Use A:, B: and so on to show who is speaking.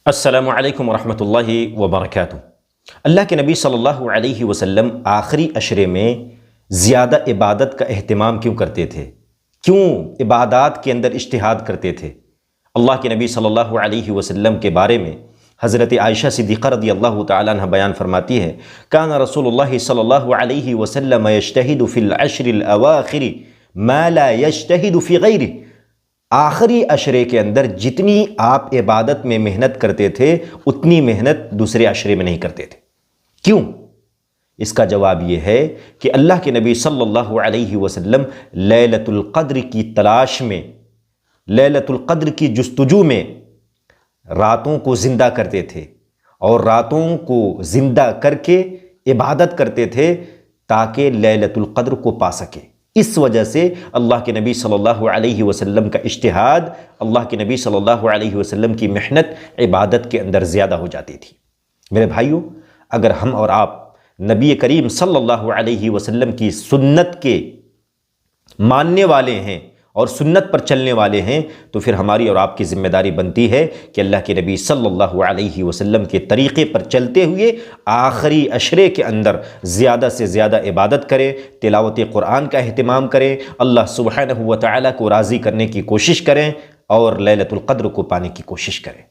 A: السلام علیکم ورحمۃ اللہ وبرکاتہ۔ اللہ کے نبی صلی اللہ علیہ وسلم آخری عشرے میں زیادہ عبادت کا اہتمام کیوں کرتے تھے؟ کیوں عبادات کے اندر اجتہاد کرتے تھے؟ اللہ کے نبی صلی اللہ علیہ وسلم کے بارے میں حضرت عائشہ صدیقہ رضی اللہ تعالیٰ عنہ بیان فرماتی ہے، کان رسول اللہ صلی اللہ علیہ وسلم یجتہد فی العشر الاواخر ما لا یجتہد فی غیرہ۔ آخری عشرے کے اندر جتنی آپ عبادت میں محنت کرتے تھے اتنی محنت دوسرے عشرے میں نہیں کرتے تھے۔ کیوں؟ اس کا جواب یہ ہے کہ اللہ کے نبی صلی اللہ علیہ وسلم لیلۃ القدر کی تلاش میں، لیلۃ القدر کی جستجو میں راتوں کو زندہ کرتے تھے، اور راتوں کو زندہ کر کے عبادت کرتے تھے تاکہ لیلۃ القدر کو پا سکے۔ اس وجہ سے اللہ کے نبی صلی اللہ علیہ وسلم کا اجتہاد، اللہ کے نبی صلی اللہ علیہ وسلم کی محنت عبادت کے اندر زیادہ ہو جاتی تھی۔ میرے بھائیوں، اگر ہم اور آپ نبی کریم صلی اللہ علیہ وسلم کی سنت کے ماننے والے ہیں اور سنت پر چلنے والے ہیں تو پھر ہماری اور آپ کی ذمہ داری بنتی ہے کہ اللہ کے نبی صلی اللہ علیہ وسلم کے طریقے پر چلتے ہوئے آخری عشرے کے اندر زیادہ سے زیادہ عبادت کریں، تلاوت قرآن کا اہتمام کریں، اللہ سبحانہ و تعالیٰ کو راضی کرنے کی کوشش کریں اور لیلۃ القدر کو پانے کی کوشش کریں۔